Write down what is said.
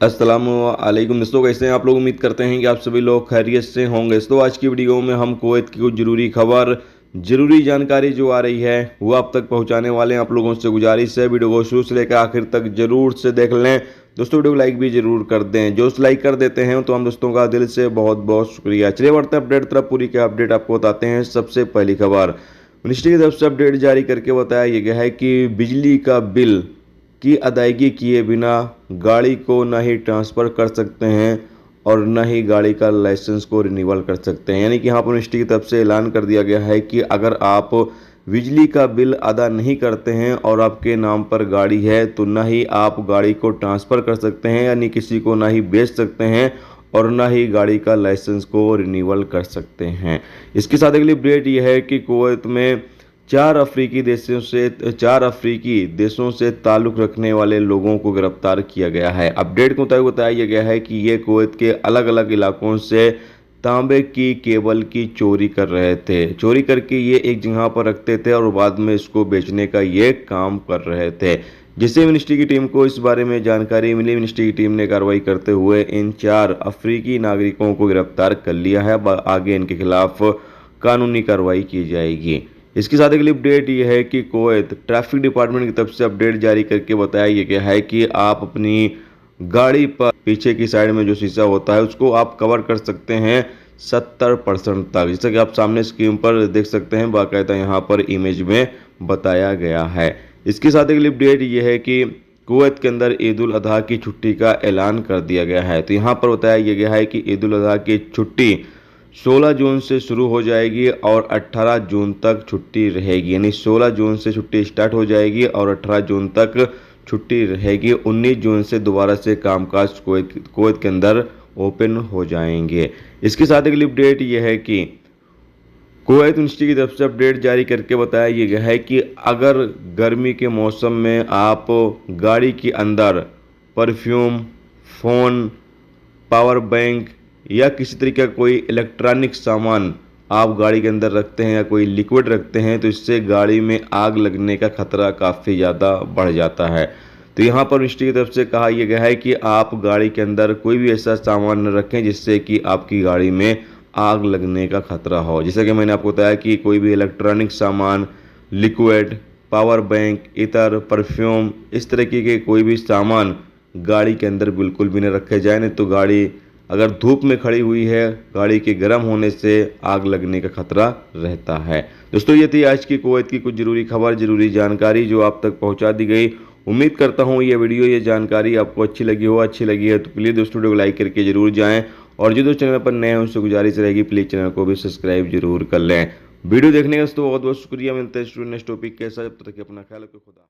अस्सलामुअलैकुम दोस्तों, कैसे हैं आप लोग। उम्मीद करते हैं कि आप सभी लोग खैरियत से होंगे। दोस्तों आज की वीडियो में हम कुवैत की कुछ ज़रूरी खबर, ज़रूरी जानकारी जो आ रही है वो आप तक पहुंचाने वाले हैं। आप लोगों से गुजारिश है वीडियो को शुरू से लेकर आखिर तक जरूर से देख लें। दोस्तों वीडियो को लाइक भी जरूर कर दें। जो लाइक कर देते हैं तो हम दोस्तों का दिल से बहुत बहुत शुक्रिया। चलिए बढ़ते हैं अपडेट तरफ। पूरी के अपडेट आपको बताते हैं। सबसे पहली खबर, मिनिस्ट्री की तरफ से अपडेट जारी करके बताया गया है कि बिजली का बिल की अदायगी किए बिना गाड़ी को न ही ट्रांसफ़र कर सकते हैं और न ही गाड़ी का लाइसेंस को रिन्यूअल कर सकते हैं। यानी कि यहाँ पर मिनिस्ट्री की तरफ से ऐलान कर दिया गया है कि अगर आप बिजली का बिल अदा नहीं करते हैं और आपके नाम पर गाड़ी है तो न ही आप गाड़ी को ट्रांसफ़र कर सकते हैं, यानी किसी को ना ही बेच सकते हैं और ना ही गाड़ी का लाइसेंस को रिन्यूअल कर सकते हैं। इसके साथ अगली अपडेट यह है कि कुवैत में चार अफ्रीकी देशों से ताल्लुक़ रखने वाले लोगों को गिरफ्तार किया गया है। अपडेट के मुताबिक बताया गया है कि ये कुवैत के अलग अलग इलाकों से तांबे की केबल की चोरी कर रहे थे। चोरी करके ये एक जगह पर रखते थे और बाद में इसको बेचने का ये काम कर रहे थे। जिससे मिनिस्ट्री की टीम को इस बारे में जानकारी मिली, मिनिस्ट्री की टीम ने कार्रवाई करते हुए इन चार अफ्रीकी नागरिकों को गिरफ्तार कर लिया है। आगे इनके खिलाफ कानूनी कार्रवाई की जाएगी। इसके साथ अगली अपडेट ये है कि कुवैत ट्रैफिक डिपार्टमेंट की तरफ से अपडेट जारी करके बताया गया है कि आप अपनी गाड़ी पर पीछे की साइड में जो शीशा होता है उसको आप कवर कर सकते हैं 70% तक, जैसा कि आप सामने स्क्रीन पर देख सकते हैं। बाकायदा यहाँ पर इमेज में बताया गया है। इसके साथ अगली अपडेट ये है कि कुवैत के अंदर ईद उल अजहा की छुट्टी का ऐलान कर दिया गया है। तो यहाँ पर बताया गया है कि ईद उल अजहा की छुट्टी 16 जून से शुरू हो जाएगी और 18 जून तक छुट्टी रहेगी। यानी 16 जून से छुट्टी स्टार्ट हो जाएगी और 18 जून तक छुट्टी रहेगी। 19 जून से दोबारा से कामकाज कुवैत के अंदर ओपन हो जाएंगे। इसके साथ अगली अपडेट यह है कि कुवैत मिनिस्ट्री की तरफ से अपडेट जारी करके बताया गया है कि अगर गर्मी के मौसम में आप गाड़ी के अंदर परफ्यूम, फ़ोन, पावर बैंक या किसी तरीके का कोई इलेक्ट्रॉनिक सामान आप गाड़ी के अंदर रखते हैं या कोई लिक्विड रखते हैं तो इससे गाड़ी में आग लगने का खतरा काफ़ी ज़्यादा बढ़ जाता है। तो यहाँ पर मिनिस्ट्री की तरफ से कहा यह गया है कि आप गाड़ी के अंदर कोई भी ऐसा सामान न रखें जिससे कि आपकी गाड़ी में आग लगने का खतरा हो। जैसा कि मैंने आपको बताया कि कोई भी इलेक्ट्रॉनिक सामान, लिक्विड, पावर बैंक, इतर, परफ्यूम, इस तरीके के कोई भी सामान गाड़ी के अंदर बिल्कुल भी न रखे जाए, नहीं तो गाड़ी अगर धूप में खड़ी हुई है गाड़ी के गर्म होने से आग लगने का खतरा रहता है। दोस्तों ये थी आज की कुवैत की कुछ ज़रूरी खबर, ज़रूरी जानकारी जो आप तक पहुंचा दी गई। उम्मीद करता हूं ये वीडियो, ये जानकारी आपको अच्छी लगी है तो प्लीज़ दोस्तों वीडियो को लाइक करके ज़रूर जाएँ और जो दोस्त चैनल पर नए हैं उनसे गुजारिश रहेगी प्लीज़ चैनल को भी सब्सक्राइब जरूर कर लें। वीडियो देखने का दोस्तों बहुत बहुत शुक्रिया। मिलते हैं नेक्स्ट टॉपिक के साथ, तब तक अपना ख्याल रखो। खुदा।